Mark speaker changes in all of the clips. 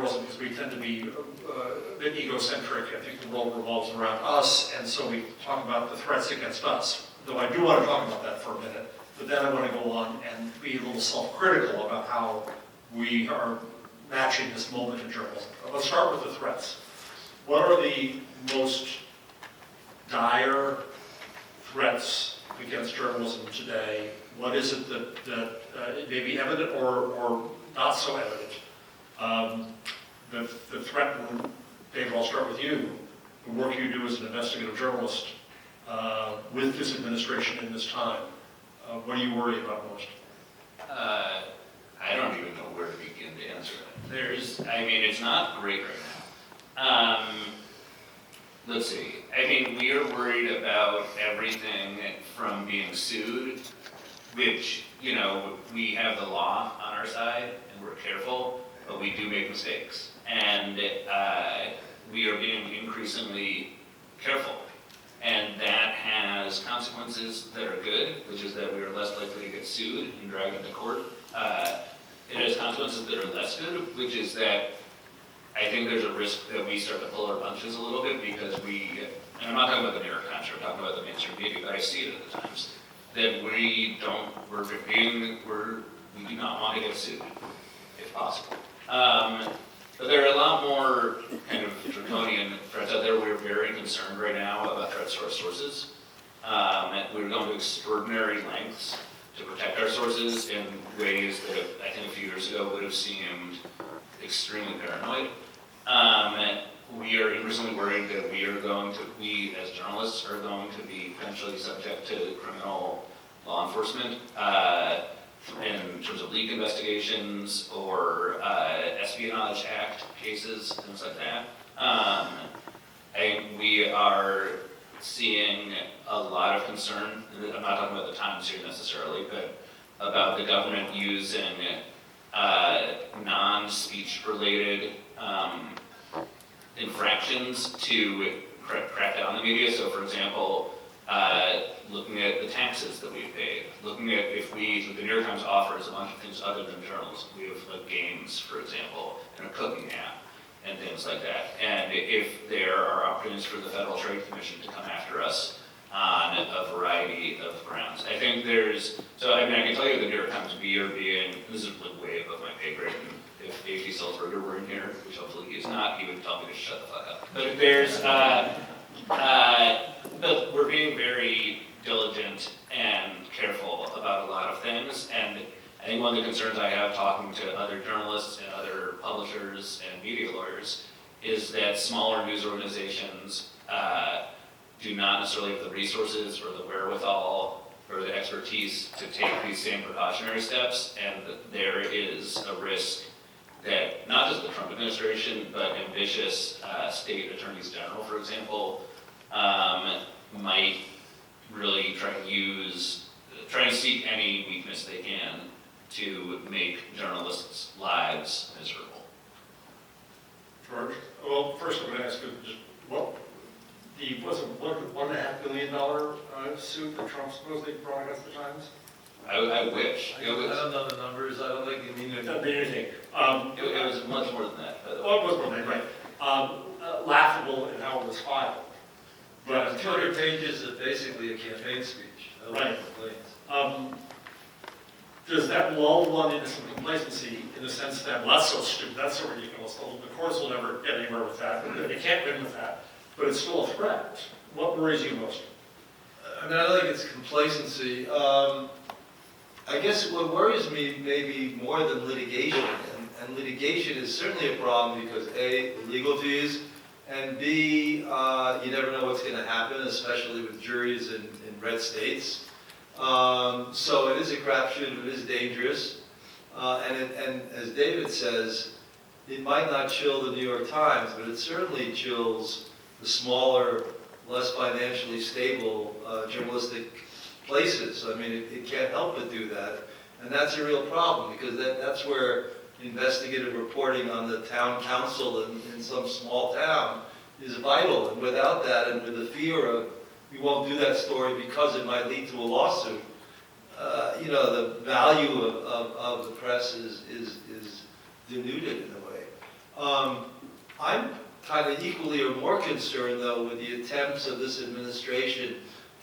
Speaker 1: journalism because we tend to be a bit egocentric. I think the world revolves around us, and so we talk about the threats against us. Though I do want to talk about that for a minute, but then I want to go on and be a little self-critical about how we are matching this moment in journalism. Let's start with the threats. What are the most dire threats against journalism today? What is it that may be evident or not so evident? The threat, David, I'll start with you. The work you do as an investigative journalist with this administration in this time. What do you worry about most?
Speaker 2: I don't even know where to begin to answer that. It's not great right now. Let's see. We are worried about everything from being sued, which, we have the law on our side and we're careful, but we do make mistakes. And we are being increasingly careful. And that has consequences that are good, which is that we are less likely to get sued and dragged into court. It has consequences that are less good, which is that I think there's a risk that we start to pull our punches a little bit because and I'm not talking about the New York Times, I'm talking about the mainstream media, but I see it at the Times, that we do not want to get sued, if possible. But there are a lot more kind of draconian threats out there. We're very concerned right now about threats to our sources. We're going to extraordinary lengths to protect our sources in ways that I think a few years ago would have seemed extremely paranoid. We are increasingly worried that we as journalists are going to be potentially subject to criminal law enforcement in terms of leak investigations or Espionage Act cases, things like that. We are seeing a lot of concern. I'm not talking about the Times here necessarily, but about the government using non-speech related infractions to crack down on the media. So for example, looking at the taxes that we've paid, looking at the New York Times offers a bunch of things other than journalism. We have games, for example, and a cooking app, and things like that. And if there are opportunities for the Federal Trade Commission to come after us on a variety of grounds. I think I can tell you the New York Times, this is way above my pay grade, and if A.G. Sulzberger were in here, which hopefully he's not, he would tell me to shut the fuck up. But but we're being very diligent and careful about a lot of things, and I think one of the concerns I have talking to other journalists and other publishers and media lawyers is that smaller news organizations do not necessarily have the resources or the wherewithal or the expertise to take these same precautionary steps, and that there is a risk that not just the Trump administration, but ambitious state attorneys general, for example, might really try and seek any weakness they can to make journalists' lives miserable.
Speaker 1: George? Well, first I'm going to ask you, was it $1.5 billion suit that Trump supposedly brought against the Times?
Speaker 2: I wish.
Speaker 3: I don't know the numbers. I don't think you mean
Speaker 1: It doesn't mean anything.
Speaker 2: It was much more than that, by the way.
Speaker 1: Well, it was more than that, right. Laughable in how it was filed.
Speaker 3: But 200 pages is basically a campaign speech.
Speaker 1: Right. Does that lull one into some complacency in the sense that, well, that's so stupid, that's so ridiculous, the courts will never get anywhere with that, they can't win with that, but it's still a threat. What worries you most?
Speaker 3: I don't think it's complacency. I guess what worries me maybe more than litigation, and litigation is certainly a problem because A, legal fees, and B, you never know what's going to happen, especially with juries in red states. So it is a crapshoot, it is dangerous, and as David says, it might not chill the New York Times, but it certainly chills the smaller, less financially stable journalistic places. It can't help but do that, and that's a real problem because that's where investigative reporting on the town council in some small town is vital, and without that, and with the fear of we won't do that story because it might lead to a lawsuit, the value of the press is denuded in a way. I'm kind of equally or more concerned, though, with the attempts of this administration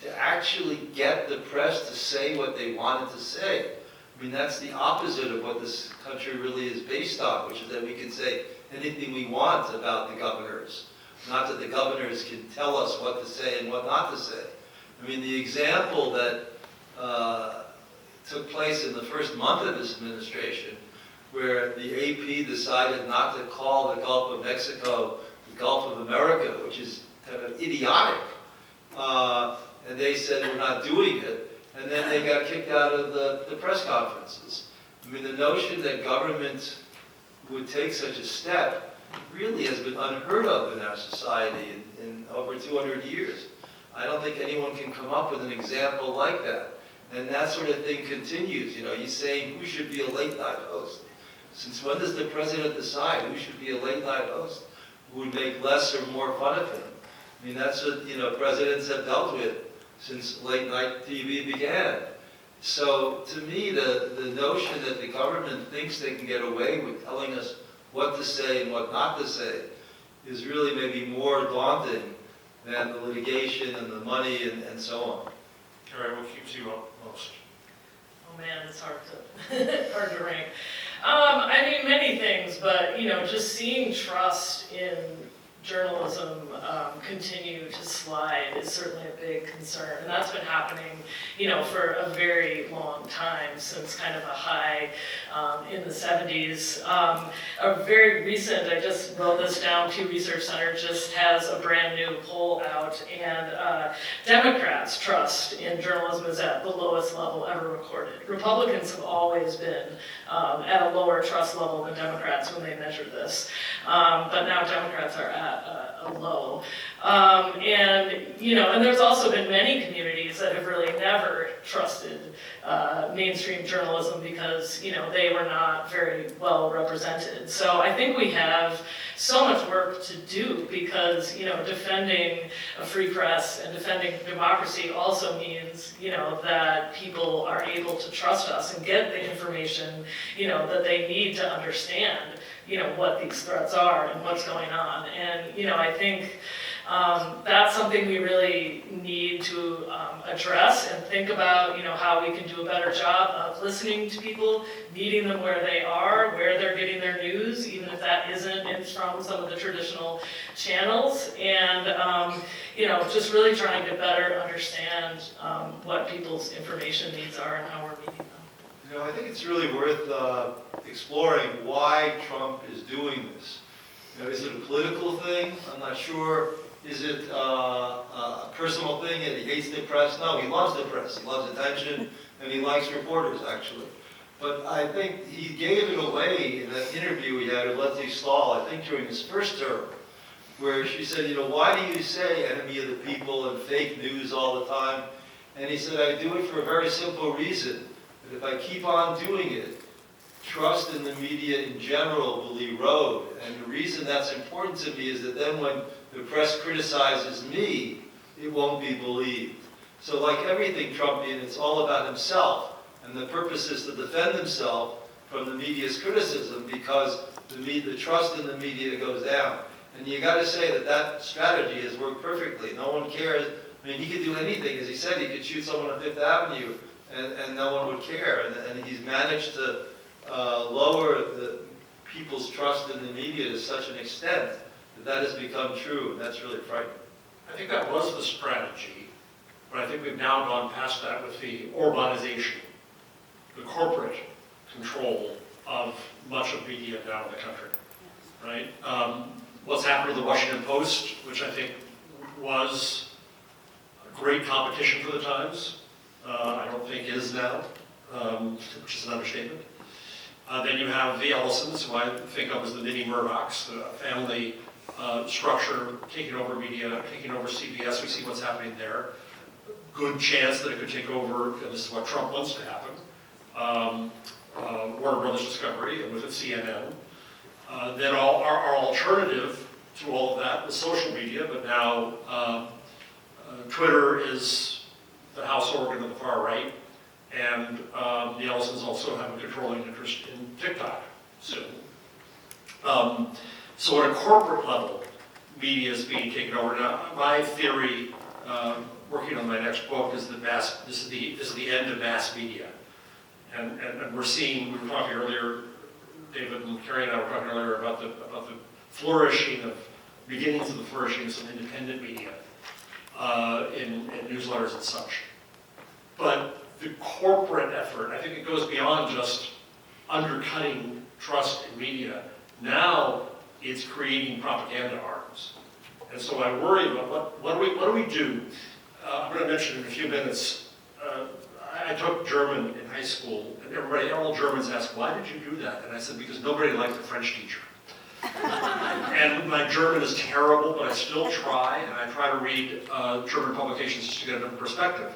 Speaker 3: to actually get the press to say what they wanted to say. I mean, that's the opposite of what this country really is based on, which is that we can say anything we want about the governors, not that the governors can tell us what to say and what not to say. I mean, the example that took place in the first month of this administration, where the AP decided not to call the Gulf of Mexico the Gulf of America, which is kind of idiotic, and they said we're not doing it, and then they got kicked out of the press conferences. I mean, the notion that government would take such a step really has been unheard of in our society in over 200 years. I don't think anyone can come up with an example like that. And that sort of thing continues. You know, he's saying who should be a late night host. Since when does the president decide who should be a late night host? Who would make less or more fun of him? I mean, that's what, you know, presidents have dealt with since late night TV began. So to me, the notion that the government thinks they can get away with telling us what to say and what not to say is really maybe more daunting than the litigation and the money and so on.
Speaker 1: Carrie, what keeps you up most?
Speaker 4: Oh man, it's hard to rank. I mean, many things, but you know, just seeing trust in journalism continue to slide is certainly a big concern, and that's been happening, you know, for a very long time, since kind of a high in the 70s. A very recent, I just wrote this down, Pew Research Center just has a brand new poll out, and Democrats' trust in journalism is at the lowest level ever recorded. Republicans have always been at a lower trust level than Democrats when they measure this, but now Democrats are at a low. And, you know, and there's also been many communities that have really never trusted mainstream journalism because, you know, they were not very well represented. So I think we have so much work to do because, you know, defending a free press and defending democracy also means, you know, that people are able to trust us and get the information, you know, that they need to understand, you know, what these threats are and what's going on. And, you know, I think that's something we really need to address and think about, you know, how we can do a better job of listening to people, meeting them where they are, where they're getting their news, even if that isn't from some of the traditional channels, and, you know, just really trying to better understand what people's information needs are and how we're meeting them.
Speaker 3: You know, I think it's really worth exploring why Trump is doing this. You know, is it a political thing? I'm not sure. Is it a personal thing and he hates the press? No, he loves the press. He loves attention and he likes reporters, actually. But I think he gave it away in that interview he had with Leslie Stahl, I think during his first term, where she said, you know, why do you say enemy of the people and fake news all the time? And he said, I do it for a very simple reason. That if I keep on doing it, trust in the media in general will erode. And the reason that's important to me is that then when the press criticizes me, it won't be believed. So like everything Trumpian, it's all about himself. And the purpose is to defend himself from the media's criticism because the trust in the media goes down. And you got to say that that strategy has worked perfectly. No one cares. I mean, he could do anything. As he said, he could shoot someone on Fifth Avenue and no one would care. And he's managed to lower the people's trust in the media to such an extent that has become true, and that's really frightening.
Speaker 1: I think that was the strategy, but I think we've now gone past that with the Orbanization, the corporate control of much of media now in the country, right? What's happened to the Washington Post, which I think was a great competition for the Times, I don't think is now, which is an understatement. Then you have the Ellisons, who I think of as the mini Murdochs, the family structure taking over media, taking over CBS. We see what's happening there. Good chance that it could take over, and this is what Trump wants to happen, Warner Brothers Discovery, and with it CNN. Then our alternative to all of that was social media, but now Twitter is the house organ of the far right, and the Ellisons also have a controlling interest in TikTok soon. So at a corporate level, media is being taken over. Now, my theory, working on my next book, is that this is the end of mass media. And we're seeing, we were talking earlier, David and Carrie and I were talking earlier about the beginnings of the flourishing of some independent media in newsletters and such. But the corporate effort, I think it goes beyond just undercutting trust in media. Now it's creating propaganda arms. And so I worry about what do we do? I'm going to mention in a few minutes, I took German in high school, and all Germans ask, why did you do that? And I said, because nobody liked the French teacher. And my German is terrible, but I still try, and I try to read German publications just to get a different perspective.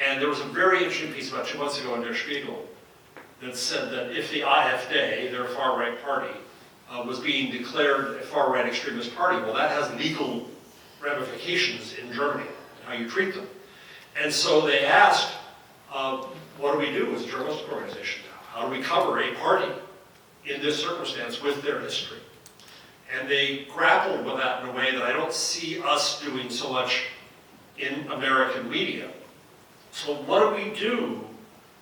Speaker 1: And there was a very interesting piece about 2 months ago in Der Spiegel that said that if the AfD, their far-right party, was being declared a far-right extremist party, well, that has legal ramifications in Germany, how you treat them. And so they asked, what do we do as a journalistic organization now? How do we cover a party in this circumstance with their history? And they grappled with that in a way that I don't see us doing so much in American media. So what do we do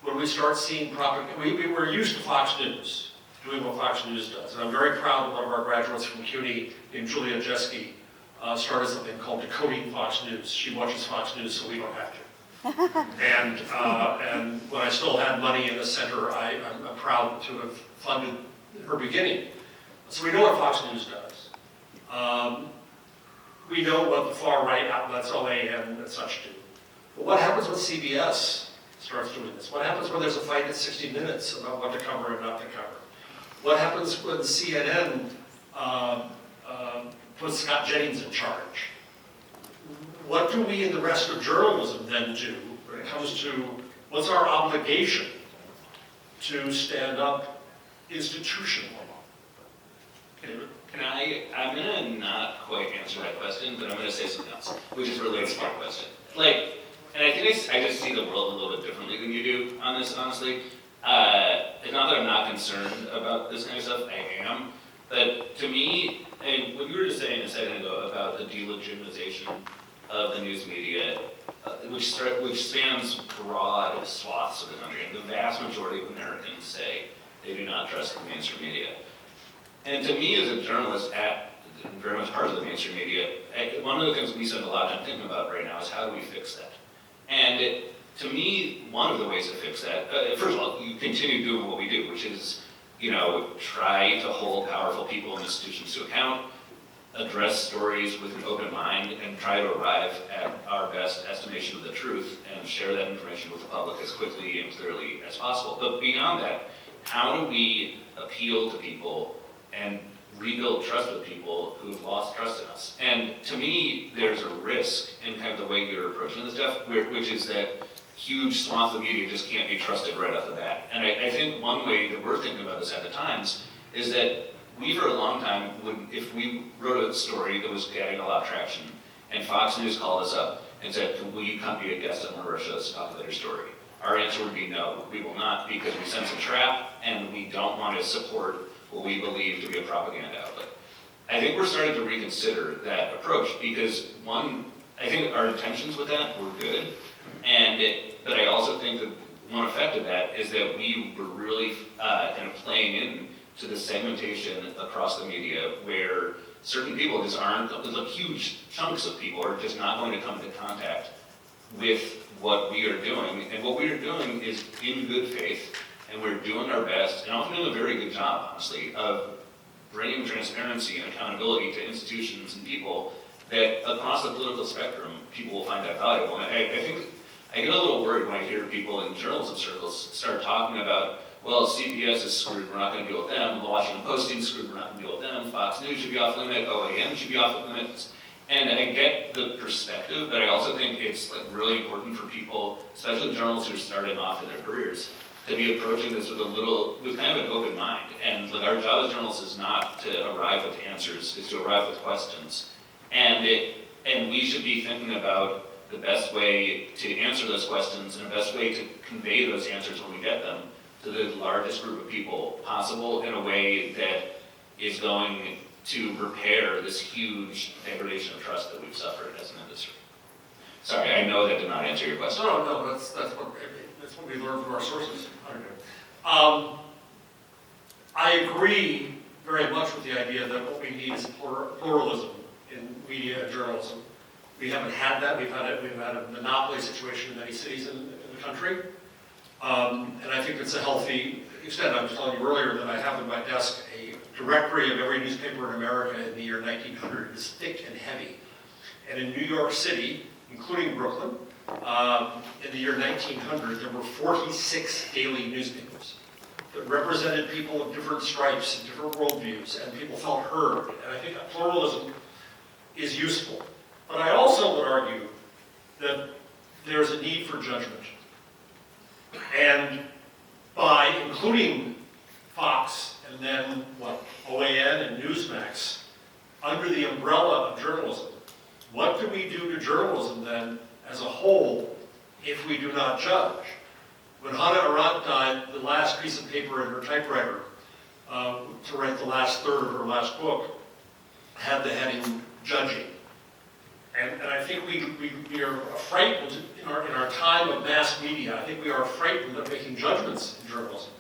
Speaker 1: when we start seeing propaganda? We're used to Fox News, doing what Fox News does. And I'm very proud that one of our graduates from CUNY named Julia Jeske started something called Decoding Fox News. She watches Fox News so we don't have to. And when I still had money in the center, I'm proud to have funded her beginning. So we know what Fox News does. We know what the far-right outlets, OAN and such do. But what happens when CBS starts doing this? What happens when there's a fight at 60 Minutes about what to cover and not to cover? What happens when CNN puts Scott Jennings in charge? What do we in the rest of journalism then do when it comes to what's our obligation to stand up institutionally?
Speaker 2: I'm gonna not quite answer that question, but I'm gonna say something else, which is related to that question. And I think I just see the world a little bit differently than you do on this, honestly. It's not that I'm not concerned about this kind of stuff, I am. But to me, and what you were just saying a second ago about the delegitimization of the news media, which spans broad swaths of the country, and the vast majority of Americans say they do not trust the mainstream media. And to me, as a journalist very much part of the mainstream media, one of the things we spend a lot of time thinking about right now is how do we fix that? And to me, one of the ways to fix that, first of all, you continue doing what we do, which is, try to hold powerful people and institutions to account, address stories with an open mind, and try to arrive at our best estimation of the truth and share that information with the public as quickly and clearly as possible. But beyond that, how do we appeal to people and rebuild trust with people who've lost trust in us? And to me, there's a risk in kind of the way you're approaching this stuff, which is that huge swaths of media just can't be trusted right off the bat. And I think one way that we're thinking about this at the Times is that we, for a long time, if we wrote a story that was getting a lot of traction, and Fox News called us up and said, will you come be a guest on one of our shows to talk about your story? Our answer would be no, we will not, because we sense a trap, and we don't want to support what we believe to be a propaganda outlet. I think we're starting to reconsider that approach because, one, I think our intentions with that were good, but I also think that one effect of that is that we were really kind of playing in to the segmentation across the media where certain people just aren't, like huge chunks of people are just not going to come into contact with what we are doing. And what we are doing is in good faith, and we're doing our best, and often doing a very good job, honestly, of bringing transparency and accountability to institutions and people that across the political spectrum, people will find that valuable. And I think I get a little worried when I hear people in journalism circles start talking about, well, CBS is screwed, we're not going to deal with them, the Washington Post is screwed, we're not going to deal with them, Fox News should be off limit, OAN should be off limits. And I get the perspective, but I also think it's really important for people, especially journalists who are starting off in their careers, to be approaching this with kind of an open mind. And our job as journalists is not to arrive with answers, it's to arrive with questions. And we should be thinking about the best way to answer those questions and the best way to convey those answers when we get them to the largest group of people possible in a way that is going to repair this huge degradation of trust that we've suffered as an industry. Sorry, I know that did not answer your question.
Speaker 1: No, that's what we learned from our sources. I agree very much with the idea that what we need is pluralism in media and journalism. We haven't had that. We've had a monopoly situation in many cities in the country. And I think it's a healthy extent. I was telling you earlier that I have in my desk a directory of every newspaper in America in the year 1900. It's thick and heavy. And in New York City, including Brooklyn, in the year 1900, there were 46 daily newspapers that represented people of different stripes and different worldviews, and people felt heard. And I think that pluralism is useful. But I also would argue that there's a need for judgment. And by including Fox and then OAN and Newsmax under the umbrella of journalism, what do we do to journalism then as a whole if we do not judge? When Hannah Arendt died, the last piece of paper in her typewriter to write the last third of her last book had the heading judging. And I think we are frightened in our time of mass media. I think we are frightened of making judgments in journalism.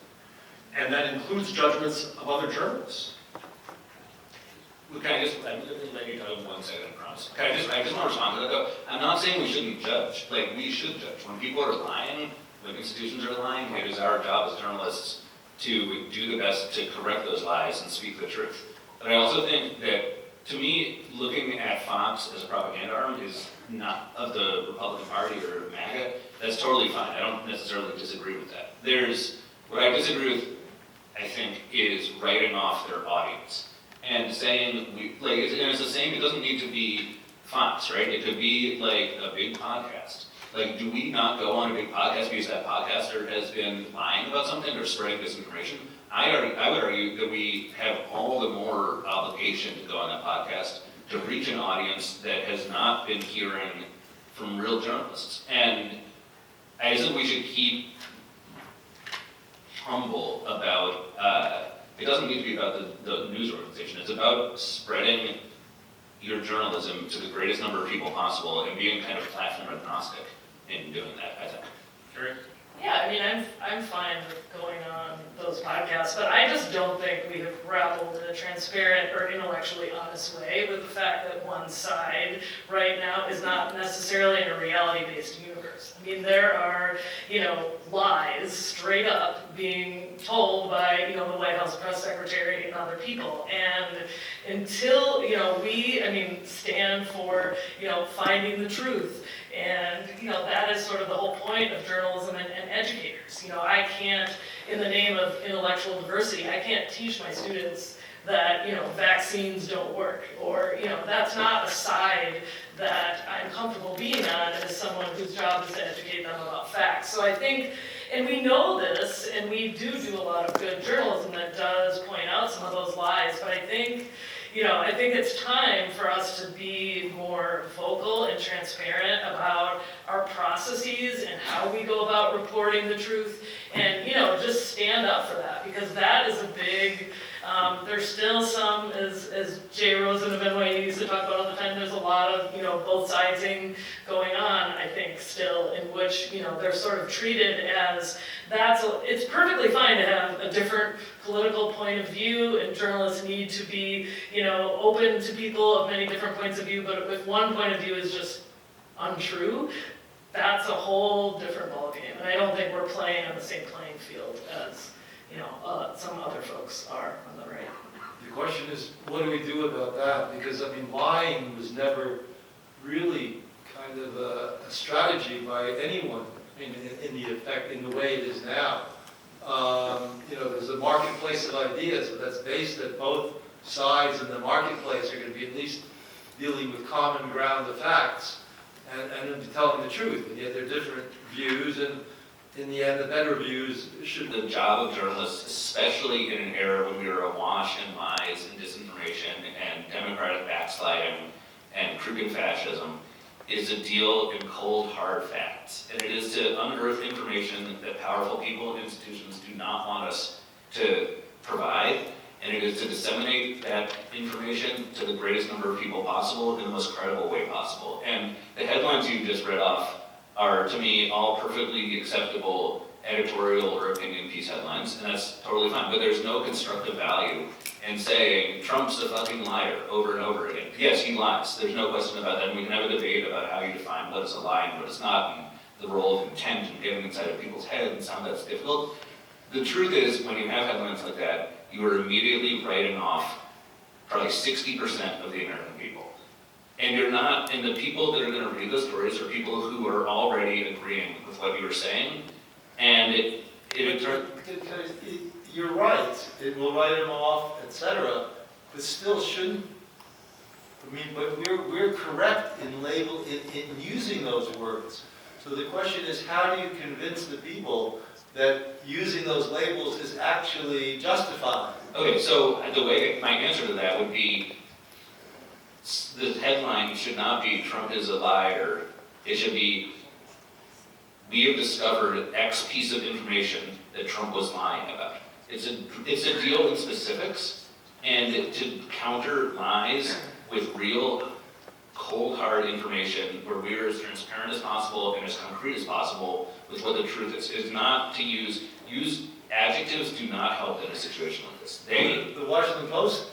Speaker 1: And that includes judgments of other journalists.
Speaker 2: Can I just, let you talk 1 second, I promise. I just want to respond to that though. I'm not saying we shouldn't judge. Like, we should judge. When people are lying, when institutions are lying, it is our job as journalists to do the best to correct those lies and speak the truth. But I also think that, to me, looking at Fox as a propaganda arm is not of the Republican Party or MAGA. That's totally fine. I don't necessarily disagree with that. What I disagree with, I think, is writing off their audience and saying, it's the same, it doesn't need to be Fox, right? It could be like a big podcast. Like, do we not go on a big podcast because that podcaster has been lying about something or spreading disinformation? I would argue that we have all the more obligation to go on that podcast to reach an audience that has not been hearing from real journalists. And I just think we should keep humble about, it doesn't need to be about the news organization. It's about spreading your journalism to the greatest number of people possible and being kind of platform agnostic in doing that, I think.
Speaker 1: Carrie?
Speaker 4: Yeah, I mean, I'm fine with going on those podcasts, but I just don't think we have grappled in a transparent or intellectually honest way with the fact that one side right now is not necessarily in a reality-based universe. I mean, there are, lies straight up being told by, the White House press secretary and other people. And until, we stand for, finding the truth. And, that is sort of the whole point of journalism and educators. I can't, in the name of intellectual diversity, I can't teach my students that, vaccines don't work. Or, that's not a side that I'm comfortable being on as someone whose job is to educate them about facts. So I think, and we know this, and we do a lot of good journalism that does point out some of those lies, but I think it's time for us to be more vocal and transparent about our processes and how we go about reporting the truth and, just stand up for that, because that is a big, there's still some, as Jay Rosen of NYU used to talk about all the time, there's a lot of, both sidesing going on, I think, still, in which, they're sort of treated as, it's perfectly fine to have a different political point of view, and journalists need to be, open to people of many different points of view, but if one point of view is just untrue, that's a whole different ballgame, and I don't think we're playing on the same playing field as, some other folks are on the right.
Speaker 3: The question is, what do we do about that? Because, lying was never really kind of a strategy by anyone in the way it is now. There's a marketplace of ideas, but that's based that both sides in the marketplace are going to be at least dealing with common ground of facts and telling the truth. And yet there are different views, and in the end, the better views should.
Speaker 2: The job of journalists, especially in an era when we are awash in lies and disinformation and democratic backsliding and crooked fascism, is to deal in cold, hard facts. And it is to unearth information that powerful people and institutions do not want us to provide, and it is to disseminate that information to the greatest number of people possible in the most credible way possible. And the headlines you just read off are, to me, all perfectly acceptable editorial or opinion piece headlines, and that's totally fine. But there's no constructive value in saying Trump's a fucking liar over and over again. Yes, he lies. There's no question about that. And we can have a debate about how you define what is a lie and what is not, and the role of intent and getting inside of people's heads, and some of that's difficult. The truth is, when you have headlines like that, you are immediately writing off probably 60% of the American people. And you're not, and the people that are going to read the stories are people who are already agreeing with what you were saying. And
Speaker 3: You're right, it will write them off, etc., but still shouldn't, I mean, but we're correct in using those words. So the question is, how do you convince the people that using those labels is actually justified?
Speaker 2: Okay, so the way my answer to that would be, the headline should not be Trump is a liar. It should be, we have discovered X piece of information that Trump was lying about. It's a deal in specifics, and to counter lies with real cold hard information where we are as transparent as possible and as concrete as possible with what the truth is not to use adjectives do not help in a situation like this.
Speaker 3: The Washington Post